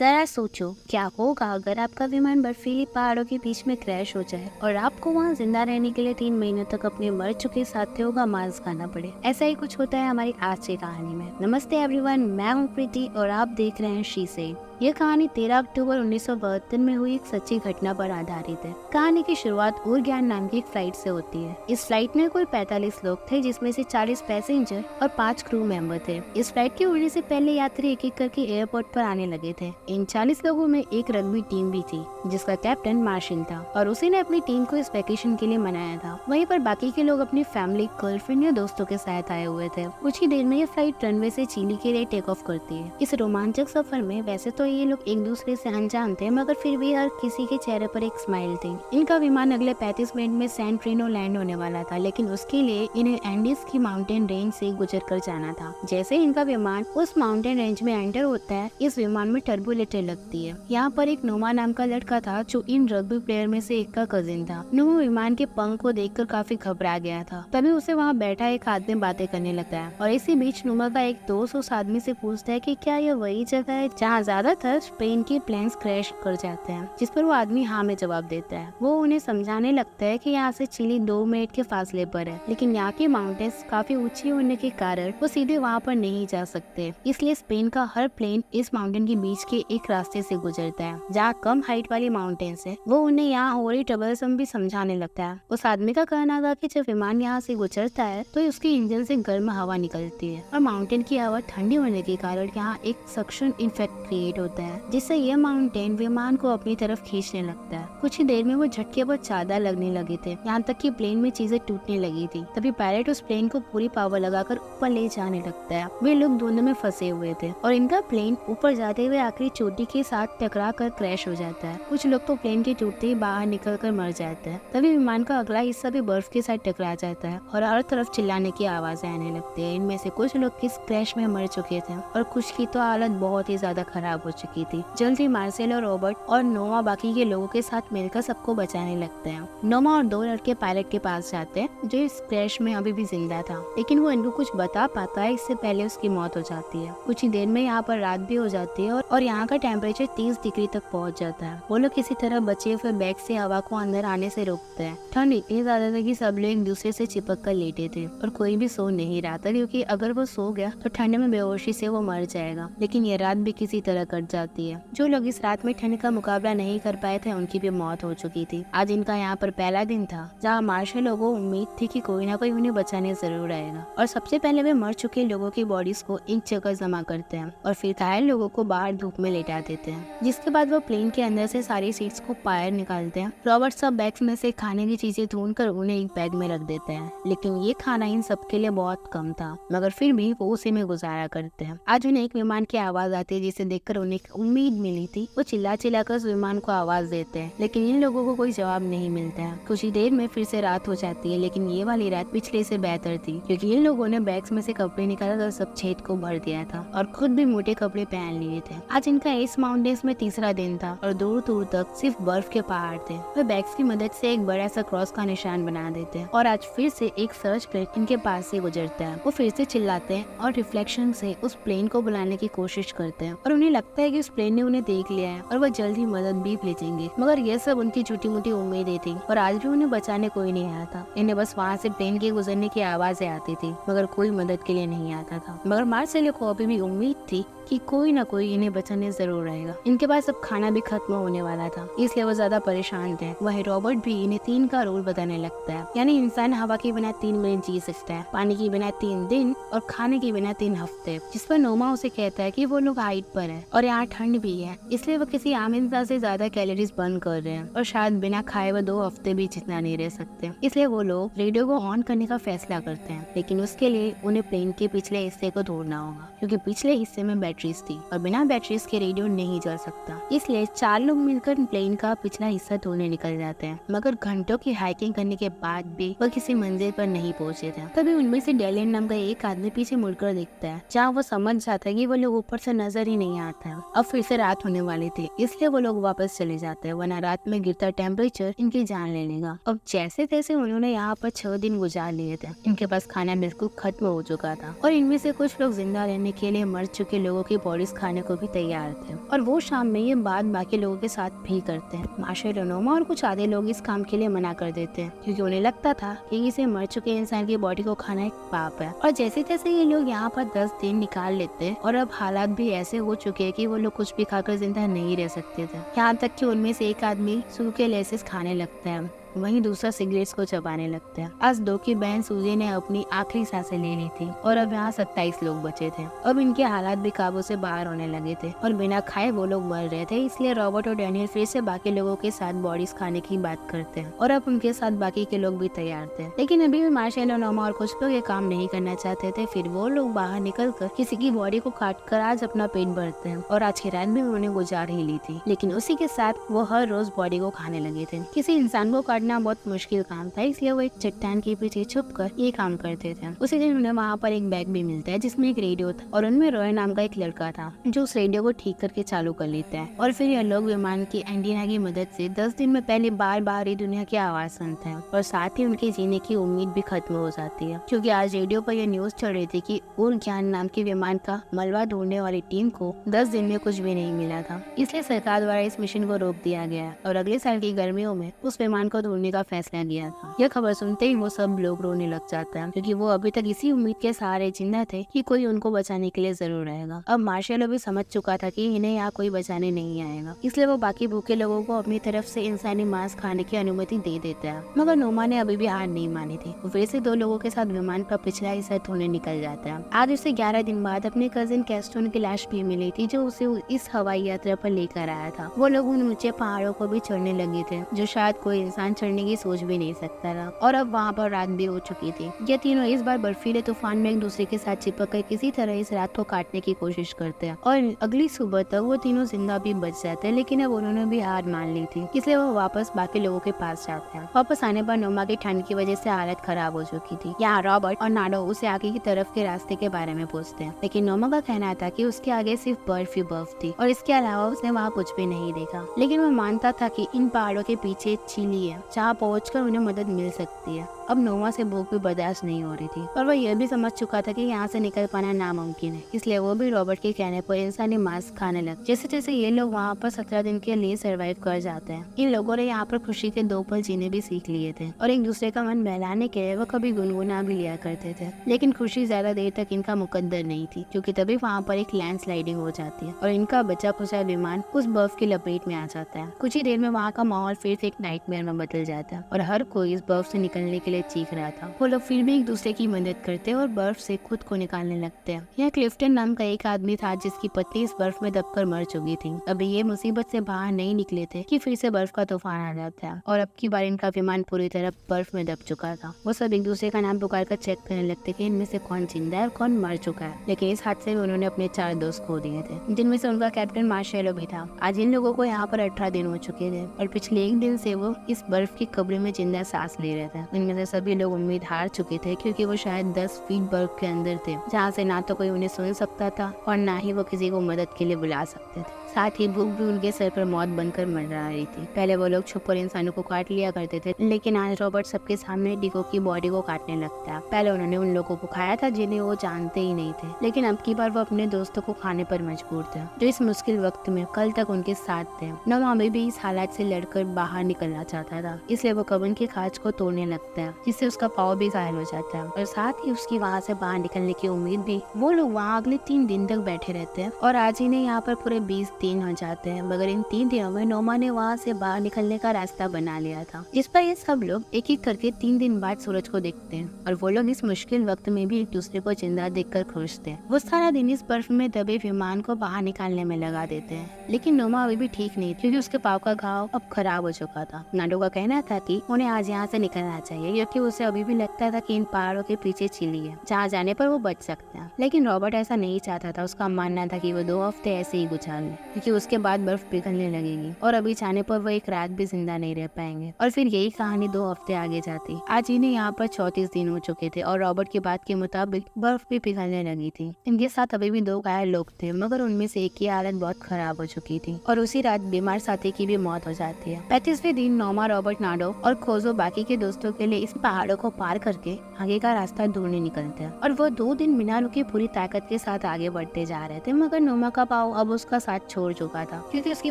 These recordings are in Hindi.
जरा सोचो क्या होगा अगर आपका विमान बर्फीली पहाड़ों के बीच में क्रैश हो जाए और आपको वहाँ जिंदा रहने के लिए 3 महीनों तक अपने मर चुके साथियों का मांस खाना पड़े। ऐसा ही कुछ होता है हमारी आज की कहानी में। नमस्ते एवरीवन, मैं हूँ प्रीति और आप देख रहे हैं शी से। यह कहानी 13 अक्टूबर 1972 में हुई एक सच्ची घटना पर आधारित है। कहानी की शुरुआत उड़ग्यान नाम की एक फ्लाइट से होती है। इस फ्लाइट में कुल 45 लोग थे, जिसमें से 40 पैसेंजर और 5 क्रू मेंबर थे। इस फ्लाइट के उड़ने से पहले यात्री एक एक करके एयरपोर्ट पर आने लगे थे। इन 40 लोगों में एक रग्बी टीम भी थी, जिसका कैप्टन मार्शिल था और उसी ने अपनी टीम को इस वैकेशन के लिए मनाया था। वहीं पर बाकी के लोग अपनी फैमिली, गर्लफ्रेंड या दोस्तों के साथ आए हुए थे। कुछ ही देर में ये फ्लाइट रनवे से चिली के लिए टेक ऑफ करती है। इस रोमांचक सफर में वैसे तो ये लोग एक दूसरे से अनजान थे, मगर फिर भी हर किसी के चेहरे पर एक स्माइल थी। इनका विमान अगले 35 मिनट में सैन ट्रिनो लैंड होने वाला था, लेकिन उसके लिए इन्हें एंडीज की माउंटेन रेंज से गुजर कर जाना था। जैसे इनका विमान उस माउंटेन रेंज में एंटर होता है, इस विमान में टर्बुलेटर लगती है। यहाँ पर एक नोमा नाम का लड़का था, जो इन रग्बी प्लेयर में से एक का कजिन था। नोमा विमान के पंख को देखकर काफी घबरा गया था। तभी उसे वहाँ बैठा एक आदमी बातें करने लगता है और इसी बीच नोमा का एक दोस्त उस आदमी से पूछता है कि क्या यह वही जगह है जहाँ ज्यादातर स्पेन के प्लेन्स क्रैश कर जाते हैं, जिस पर वो आदमी हाँ में जवाब देता है। वो उन्हें समझाने लगता है कि यहाँ से चिली 2 मिनट के फासले पर है, लेकिन यहाँ की माउंटेन्स काफी ऊंची होने के कारण वो सीधे वहाँ पर नहीं जा सकते। इसलिए स्पेन का हर प्लेन इस माउंटेन के बीच के एक रास्ते से गुजरता है। जहाँ कम हाइट वाली माउंटेन्स है, वो उन्हें यहाँ हो रही ट्रबलसम भी समझाने लगता है। उस आदमी का कहना था कि जब विमान यहाँ से गुजरता है तो उसके इंजन से गर्म हवा निकलती है और माउंटेन की हवा ठंडी होने के कारण यहाँ एक सक्शन इफेक्ट क्रिएट होता है, जिससे यह माउंटेन विमान को अपनी तरफ खींचने लगता है। कुछ ही देर में वो झटके पर चादर लगने लगे थे, यहाँ तक कि प्लेन में चीजें टूटने लगी थी। तभी पायलट उस प्लेन को पूरी पावर लगाकर ऊपर ले जाने लगता है। वे लोग धुंध में फंसे हुए थे और इनका प्लेन ऊपर जाते हुए आखिरी चोटी के साथ टकरा कर क्रैश हो जाता है। कुछ लोग तो प्लेन के टूटते ही बाहर निकल कर मर जाते हैं। तभी विमान का अगला हिस्सा भी बर्फ के साथ टकरा जाता है और हर तरफ चिल्लाने की आवाजें आने लगती है। इनमें से कुछ लोग इस क्रैश में मर चुके थे और कुछ की तो हालत बहुत ही ज्यादा खराब हो चुकी थी। जल्द ही मार्सेल और रॉबर्ट और नोमा बाकी के लोगों के साथ मिलकर सबको बचाने लगते हैं। नोमा और 2 लड़के पायलट के पास जाते हैं, जो इस क्रैश में अभी भी जिंदा था, लेकिन वो इनको कुछ बता पाता है इससे पहले उसकी मौत हो जाती है। कुछ ही देर में यहाँ पर रात भी हो जाती है और यहाँ का टेम्परेचर 30 डिग्री तक पहुँच जाता है। वो लोग किसी तरह बचे हुए बैग से हवा को अंदर आने से रोकते हैं। ठंड इतनी ज्यादा थी कि सब लोग एक दूसरे से चिपक कर लेटे थे और कोई भी सो नहीं रहा था, क्योंकि अगर वो सो गया तो ठंड में बेहोशी से वो मर जाएगा। लेकिन ये रात भी किसी तरह कट जाती है। जो लोग इस रात में ठंड का मुकाबला नहीं कर पाए थे, उनकी भी मौत हो चुकी थी। आज इनका यहाँ पर पहला दिन था, जहाँ मार्शल लोगों को उम्मीद थी कि कोई ना कोई उन्हें बचाने जरूर आएगा। और सबसे पहले वे मर चुके लोगों की बॉडीज को एक जगह जमा करते हैं और फिर घायल लोगों को बाहर धूप में लेटा देते हैं। जिसके बाद वो प्लेन के अंदर से सारी सीट्स को बाहर निकालते हैं। रॉबर्ट सब बैग्स में से खाने की चीजें ढूंढ कर उन्हें एक बैग में रख देते हैं, लेकिन ये खाना इन सबके लिए बहुत कम था, मगर फिर भी वो उसी में गुजारा करते हैं। आज उन्हें एक विमान की आवाज आती है, जिसे देखकर उन्हें उम्मीद मिली थी। वो चिल्ला कर उस विमान को आवाज देते हैं, लेकिन इन लोगों को कोई जवाब नहीं मिलता है। कुछ ही देर में फिर से रात हो जाती है, लेकिन ये वाली रात पिछले से बेहतर थी, क्योंकि इन लोगों ने बैग्स में से कपड़े निकाला और सब छेद को भर दिया था और खुद भी मोटे कपड़े पहन लिए थे। आज इनका इस माउंटेन्स में तीसरा दिन था और दूर दूर तक सिर्फ बर्फ के पहाड़ थे। वे बैग्स की मदद से एक बड़ा सा क्रॉस का निशान बना देते हैं और आज फिर से एक सर्च प्लेन इनके पास से गुजरता है। वो फिर से चिल्लाते हैं और रिफ्लेक्शन से उस प्लेन को बुलाने की कोशिश करते हैं और उन्हें लगता है कि उस प्लेन ने उन्हें देख लिया है और वह जल्द ही मदद भी भेजेंगे। मगर यह सब उनकी छोटी मोटी उम्मीदें थी और आज भी उन्हें बचाने कोई नहीं आया था। इन्हें बस वहाँ से प्लेन के गुजरने की आवाजें आती थी, मगर कोई मदद के लिए नहीं आता था। मगर मार्सेलो को अभी भी उम्मीद थी कि कोई ना कोई इन्हें बचाने जरूर आएगा। इनके पास अब खाना भी खत्म होने वाला था, इसलिए वो ज्यादा परेशान थे। वही रॉबर्ट भी इन्हें 3 का रूल बताने लगता है, यानी इंसान हवा के बिना 3 मिनट जी सकता है, पानी के बिना 3 दिन और खाने के बिना 3 हफ्ते। जिस पर नोमा उसे कहता है कि वो लोग हाइट पर है और यहाँ ठंड भी है, इसलिए वो किसी आम इंसान से ज्यादा कैलोरीज बर्न कर रहे हैं और शायद बिना खाए वो 2 हफ्ते भी जितना नहीं रह सकते। इसलिए वो लोग रेडियो को ऑन करने का फैसला करते हैं, लेकिन उसके लिए उन्हें प्लेन के पिछले हिस्से को ढूंढना होगा, क्योंकि पिछले हिस्से में बैटरीज थी और बिना बैटरीज के रेडियो नहीं चल सकता। इसलिए 4 लोग मिलकर प्लेन का पिछला हिस्सा ढूंढने निकल जाते हैं, मगर घंटों की हाइकिंग करने के बाद भी वह किसी मंजिल पर नहीं पहुंचे थे। तभी उनमें से डेलिन नाम का एक आदमी पीछे मुड़कर देखता है, जहाँ वो समझ जाता है कि वो लोग ऊपर से नजर ही नहीं आता है। अब फिर से रात होने वाली थी, इसलिए वो लोग वापस चले जाते हैं, वरना रात में गिरता टेम्परेचर इनकी जान ले लेगा। अब जैसे तैसे उन्होंने यहाँ पर 6 दिन गुजार लिए थे। इनके पास खाना बिल्कुल खत्म हो चुका था और इनमें से कुछ लोग जिंदा रहने के लिए मर चुके लोगों की बॉडीज खाने को भी तैयार थे। और वो शाम में ये बात बाकी लोगों के साथ भी करते हैं। मार्शल, नोमा और कुछ आधे लोग इस काम के लिए मना कर देते हैं, क्योंकि उन्हें लगता था कि इसे मर चुके इंसान की बॉडी को खाना एक पाप है। और जैसे तैसे ये लोग यहाँ पर 10 दिन निकाल लेते हैं और अब हालात भी ऐसे हो चुके हैं कि वो लोग कुछ भी खाकर जिंदा नहीं रह सकते थे। यहाँ तक कि उनमें से एक आदमी सूखे लेसेस खाने लगता है, वहीं दूसरा सिगरेट्स को चबाने लगता है। आज दो की बहन सूजी ने अपनी आखिरी सांसें ले ली थी और अब यहाँ 27 लोग बचे थे। अब इनके हालात भी काबू से बाहर होने लगे थे और बिना खाए वो लोग मर रहे थे। इसलिए रॉबर्ट और डैनियल फिर से बाकी लोगों के साथ बॉडीज खाने की बात करते हैं और अब उनके साथ बाकी के लोग भी तैयार थे। लेकिन अभी भी मार्शल और नोमा और कुछ लोग ये काम नहीं करना चाहते थे। फिर वो लोग बाहर निकल कर किसी की बॉडी को काट कर आज अपना पेट भरते हैं और आज की रात भी उन्होंने गुजार ही ली थी। लेकिन उसी के साथ वो हर रोज बॉडी को खाने लगे थे। किसी इंसान को काटना बहुत मुश्किल काम था, इसलिए वो एक चट्टान के पीछे छुप कर ये काम करते थे। उसी दिन उन्हें वहाँ पर एक बैग भी मिलता है जिसमें एक रेडियो था और उनमें रॉय नाम का एक लड़का था जो उस रेडियो को ठीक करके चालू कर लेता है। और फिर ये लोग विमान की एंटीना की मदद से 10 दिन में पहली बार बाहरी दुनिया की आवाज सुनते हैं और साथ ही उनके जीने की उम्मीद भी खत्म हो जाती है, क्योंकि आज रेडियो पर यह न्यूज चल रही थी कि उर ज्ञान नाम के विमान का मलबा ढूंढने वाली टीम को 10 दिन में कुछ भी नहीं मिला था। इसलिए सरकार द्वारा इस मिशन को रोक दिया गया और अगले साल की गर्मियों में उस विमान को ढूंढने का फैसला किया था। यह खबर सुनते ही वो सब लोग रोने लग जाते हैं, क्योंकि वो अभी तक इसी उम्मीद के सहारे जिंदा थे कि कोई उनको बचाने के लिए जरूर आएगा। अब मार्शल भी समझ चुका था कि इन्हें यहाँ कोई बचाने नहीं आएगा, इसलिए वो बाकी भूखे लोगों को अपनी तरफ से इंसानी मांस खाने की अनुमति दे देता है। मगर नोमा ने अभी भी हार नहीं मानी थी। वो फिर से 2 लोगों के साथ विमान का पिछला हिस्सा ढूंढने निकल जाता है। आज उसे 11 दिन बाद अपने कजिन कैस्टोन की लाश भी मिली थी, जो उसे इस हवाई यात्रा पर लेकर आया था। वो लोग उन ऊंचे पहाड़ों को भी चढ़ने लगे थे, जो शायद कोई इंसान चढ़ने की सोच भी नहीं सकता था। और अब वहाँ पर रात भी हो चुकी थी। ये तीनों इस बार बर्फीले तूफान में एक दूसरे के साथ चिपक कर किसी तरह इस रात को काटने की कोशिश करते हैं और अगली सुबह तक वो तीनों जिंदा भी बच जाते हैं। लेकिन अब उन्होंने भी हार मान ली थी, इसलिए वो वापस बाकी लोगों के पास जाते हैं। वापस आने पर नोमा की ठंड की वजह से हालत खराब हो चुकी थी। यहाँ रॉबर्ट और नाडो उसे आगे की तरफ के रास्ते के बारे में पूछते हैं, लेकिन नोमा का कहना था कि उसके आगे सिर्फ बर्फ ही बर्फ थी और इसके अलावा उसने वहाँ कुछ भी नहीं देखा। लेकिन वो मानता था कि इन पहाड़ों के पीछे चिली है, जहाँ पहुँचकर उन्हें मदद मिल सकती है। अब नोमा से भूख भी बर्दाश्त नहीं हो रही थी और वह यह भी समझ चुका था कि यहाँ से निकल पाना नामुमकिन है, इसलिए वो भी रॉबर्ट के कहने पर इंसानी मांस खाने लगे। जैसे जैसे ये लोग वहाँ पर 17 दिन के लिए सरवाइव कर जाते हैं। इन लोगों ने यहाँ पर खुशी के 2 पल जीने भी सीख लिए थे और एक दूसरे का मन बहलाने के लिए वो कभी गुनगुना भी लिया करते थे। लेकिन खुशी ज्यादा देर तक इनका मुकद्दर नहीं थी, क्योंकि तभी वहाँ पर एक लैंडस्लाइडिंग हो जाती है और इनका बचा खुचा विमान उस बर्फ की लपेट में आ जाता है। कुछ ही देर में वहाँ का माहौल फिर से एक नाइटमेयर में बदल जाता है और हर कोई इस बर्फ से निकलने के लिए चीख रहा था। वो लोग फिर भी एक दूसरे की मदद करते और बर्फ से खुद को निकालने लगते हैं। यह क्लिफ्टन नाम का एक आदमी था जिसकी पत्नी इस बर्फ में दबकर मर चुकी थी। अभी ये मुसीबत से बाहर नहीं निकले थे कि फिर से बर्फ का तूफान आ जाता है और अब की बार इनका विमान पूरी तरह बर्फ में दब चुका था। वो सब एक दूसरे का नाम पुकार कर चेक करने लगते कि इनमें से कौन जिंदा है और कौन मर चुका है। लेकिन इस हादसे में उन्होंने अपने 4 दोस्त खो दिए थे, जिनमें से उनका कैप्टन मार्शेलो भी था। आज इन लोगों को यहाँ पर 18 दिन हो चुके थे और पिछले 1 दिन से वो इस बर्फ की कब्र में जिंदा सांस ले रहे थे। इनमें से सभी लोग उम्मीद हार चुके थे, क्योंकि वो शायद 10 फीट बर्फ के अंदर थे, जहाँ से ना तो कोई उन्हें सुन सकता था और ना ही वो किसी को मदद के लिए बुला सकते थे। साथ ही भूख भी उनके सर पर मौत बनकर मंडरा रही थी। पहले वो लोग छुपकर इंसानों को काट लिया करते थे, लेकिन आज रॉबर्ट सबके सामने डिको की बॉडी को काटने लगता है। पहले उन्होंने उन लोगों को खाया था जिन्हें वो जानते ही नहीं थे, लेकिन अब की बार वो अपने दोस्तों को खाने पर मजबूर थे, जो इस मुश्किल वक्त में कल तक उनके साथ थे। नोमा भी इस हालात से लड़कर बाहर निकलना चाहता था, इसलिए वो कब्र की खाज को तोड़ने लगता है, जिससे उसका पाँव भी घायल हो जाता है और साथ ही उसकी वहाँ से बाहर निकलने की उम्मीद भी। वो लोग वहाँ अगले 3 दिन तक बैठे रहते हैं और आज इन्हें यहाँ पर पूरे 20 दिन हो जाते हैं। मगर इन 3 दिनों में नोमा ने वहाँ से बाहर निकलने का रास्ता बना लिया था, जिस पर ये सब लोग एक एक करके 3 दिन बाद सूरज को देखते हैं और वो लोग इस मुश्किल वक्त में भी एक दूसरे को जिंदा देखकर खुश थे। वो सारा दिन इस बर्फ में दबे विमान को बाहर निकालने में लगा देते हैं, लेकिन नोमा अभी भी ठीक नहीं, क्योंकि उसके पाँव का घाव अब खराब हो चुका था। नाडो का कहना था कि उन्हें आज यहाँ से निकलना चाहिए, क्योंकि उसे अभी भी लगता था कि इन पहाड़ों के पीछे चिली है जहाँ जाने पर वो बच सकता है। लेकिन रॉबर्ट ऐसा नहीं चाहता था। उसका मानना था कि वो 2 हफ्ते ऐसे ही गुजार ले, क्योंकि उसके बाद बर्फ पिघलने लगेगी और अभी जाने पर वो एक रात भी जिंदा नहीं रह पाएंगे। और फिर यही कहानी 2 हफ्ते आगे जाती। आज इन्हें यहाँ पर 34 दिन हो चुके थे और रॉबर्ट की बात के मुताबिक बर्फ भी पिघलने लगी थी। इनके साथ अभी भी 2 घायल लोग थे, मगर उनमें से एक की हालत बहुत खराब हो चुकी थी और उसी रात बीमार साथी की भी मौत हो जाती है। 35वें दिन नोमा, रॉबर्ट, नाडो और खोजो बाकी के दोस्तों के लिए इस पहाड़ों को पार करके आगे का रास्ता ढूंढने निकलते हैं। और वो 2 दिन बिना रुके पूरी ताकत के साथ आगे बढ़ते जा रहे थे, मगर नोमा का पाँव अब उसका साथ छोड़ चुका था, क्योंकि उसकी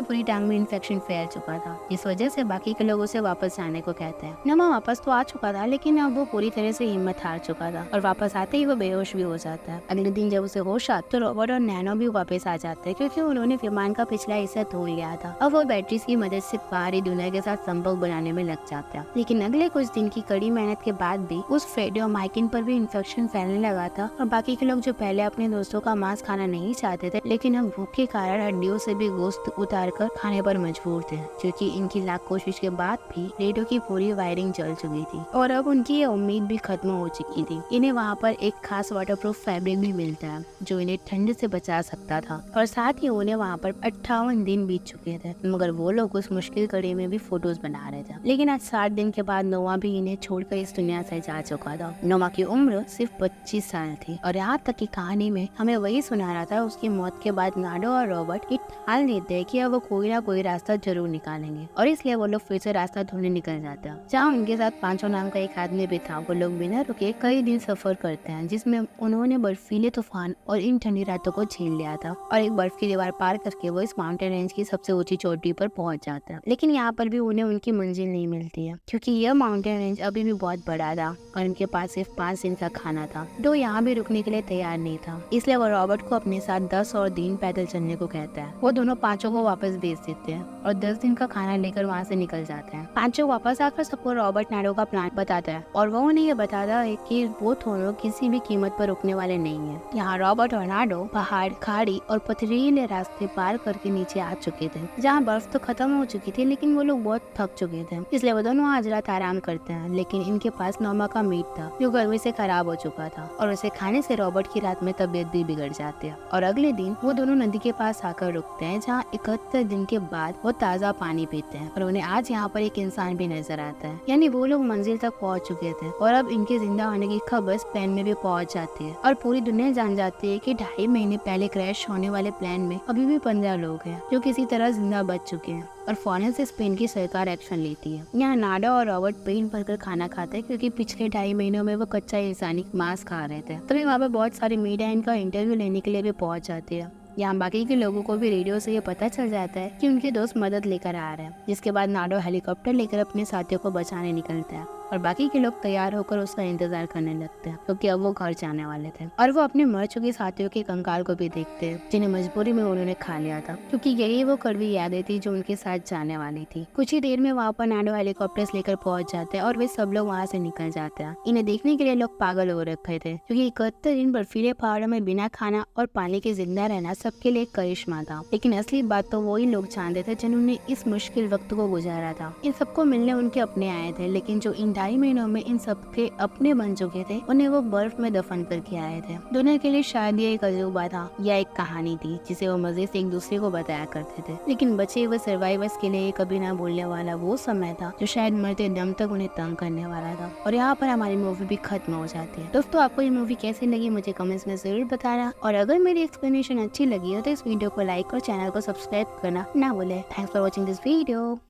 पूरी टांग में इन्फेक्शन फैल चुका था। इस वजह से बाकी के लोग उसे वापस जाने को कहते हैं। नोमा वापस तो आ चुका था, लेकिन अब वो पूरी तरह से हिम्मत हार चुका था और वापस आते ही वो बेहोश भी हो जाता है। अगले दिन जब उसे होश आता तो रॉबर्ट और नैनो भी वापस आ जाते हैं, क्योंकि उन्होंने विमान का पिछला हिस्सा धो लिया था। अब वो बैटरीज की मदद से बाहरी दुनिया के साथ संपर्क बनाने में लग जाता है। लेकिन अगले कुछ दिन की कड़ी मेहनत के बाद भी उस फ्रेडी और माइकिन पर भी इन्फेक्शन फैलने लगा था और बाकी के लोग जो पहले अपने दोस्तों का मांस खाना नहीं चाहते थे, लेकिन अब भूख के कारण हड्डियों से भी गोश्त उतार कर खाने पर मजबूर थे, क्योंकि इनकी लाख कोशिश के बाद भी रेडियो की पूरी वायरिंग जल चुकी थी और अब उनकी ये उम्मीद भी खत्म हो चुकी थी। इन्हें वहाँ पर एक खास वाटरप्रूफ फैब्रिक भी मिलता है जो इन्हें ठंड से बचा सकता था और साथ ही उन्हें वहाँ पर 58 दिन बीत चुके थे, मगर वो लोग उस मुश्किल कड़ी में भी फोटोज बना रहे थे। लेकिन आज 60 दिन के बाद नोमा भी इन्हें छोड़कर इस दुनिया से जा चुका था। नोमा की उम्र सिर्फ 25 साल थी और यहाँ तक की कहानी में हमें वही सुना रहा था। उसकी मौत के बाद नाडो और रॉबर्ट ठान लेते हैं कि अब वो कोई ना कोई रास्ता जरूर निकालेंगे और इसलिए वो लोग फिर से रास्ता ढूंढने निकल जाते हैं, जहाँ उनके साथ पांचों नाम का एक आदमी भी था। वो लोग बिना रुके कई दिन सफर करते हैं, जिसमें उन्होंने बर्फीले तूफान और इन ठंडी रातों को झेल लिया था और एक बर्फ की दीवार पार करके वो इस माउंटेन रेंज की सबसे ऊंची चोटी पर पहुंच जाते हैं। लेकिन यहाँ पर भी उन्हें उनकी मंजिल नहीं मिलती है, क्योंकि यह माउंटेन रेंज अभी भी बहुत बड़ा था और उनके पास सिर्फ 5 दिन का खाना था। डो यहाँ भी रुकने के लिए तैयार नहीं था, इसलिए वो रॉबर्ट को अपने साथ 10 और दिन पैदल चलने को कहता है। वो दोनों पांचों को वापस भेज देते हैं और 10 दिन का खाना लेकर वहाँ से निकल जाते हैं। पांचों वापस आकर सबको रॉबर्ट नाडो का प्लान बताता है और वो उन्हें ये बताता है कि वो दोनों किसी भी कीमत पर रुकने वाले नहीं है। यहाँ रॉबर्ट और नाडो पहाड़, खाड़ी और पथरीले रास्ते पार करके नीचे आ चुके थे, जहाँ बर्फ तो खत्म हो चुकी थी, लेकिन वो लोग बहुत थक चुके थे, इसलिए वो दोनों आज रात आराम करते हैं। लेकिन इनके पास नोमा का मीट था जो गर्मी से खराब हो चुका था और उसे खाने से रॉबर्ट की रात में तबीयत भी बिगड़ जाती है। और अगले दिन वो दोनों नदी के पास आकर रुकते हैं, जहाँ 71 दिन के बाद वो ताज़ा पानी पीते हैं और उन्हें आज यहाँ पर एक इंसान भी नजर आता है। यानी वो लोग मंजिल तक पहुँच चुके थे और अब इनके जिंदा होने की खबर स्पेन में भी पहुँच जाती है और पूरी दुनिया जान जाती है कि 2.5 महीने पहले क्रैश होने वाले प्लेन में अभी भी 15 लोग हैं जो किसी तरह जिंदा बच चुके हैं और फौरन से स्पेन की सरकार एक्शन लेती है। यहाँ नाडा और रॉबर्ट पेट भरकर खाना खाते हैं, क्योंकि पिछले 2.5 महीनों में वो कच्चा इंसानी मांस खा रहे थे। तभी वहाँ पे बहुत सारी मीडिया इनका इंटरव्यू लेने के लिए भी पहुँच जाती है। यहाँ बाकी के लोगों को भी रेडियो से ये पता चल जाता है कि उनके दोस्त मदद लेकर आ रहे हैं, जिसके बाद नाडो हेलीकॉप्टर लेकर अपने साथियों को बचाने निकलता है और बाकी के लोग तैयार होकर उसका इंतजार करने लगते हैं, क्योंकि अब वो घर जाने वाले थे। और वो अपने मर चुके साथियों के कंकाल को भी देखते हैं, जिन्हें मजबूरी में उन्होंने खा लिया था, क्योंकि यही वो कड़वी यादें थी जो उनके साथ जाने वाली थी। कुछ ही देर में वहाँ पर नाडो हेलीकॉप्टर्स लेकर पहुंच जाते हैं और वे सब लोग वहाँ से निकल जाते हैं। इन्हें देखने के लिए लोग पागल हो रखे थे, क्योंकि 71 दिन बर्फीले पहाड़ों में बिना खाना और पानी के जिंदा रहना सबके लिए करिश्मा था। लेकिन असली बात तो वही लोग जानते थे जिन्होंने इस मुश्किल वक्त को गुजारा था। इन सबको मिलने उनके अपने आए थे, लेकिन जो इन 2.5 महीनों में इन सबके अपने बन चुके थे, उन्हें वो बर्फ में दफन करके आए थे। दुनिया के लिए शायद ये एक अजूबा था या एक कहानी थी जिसे वो मजे से एक दूसरे को बताया करते थे, लेकिन बचे हुए सर्वाइवर्स के लिए कभी ना भूलने वाला वो समय था जो शायद मरते दम तक उन्हें तंग करने वाला था। और यहाँ पर हमारी मूवी भी खत्म हो जाती है। दोस्तों, आपको ये मूवी कैसी लगी मुझे कमेंट्स में जरूर बताना, और अगर मेरी एक्सप्लेनेशन अच्छी लगी हो तो इस वीडियो को लाइक और चैनल को सब्सक्राइब करना ना भूले। Thanks for watching this video.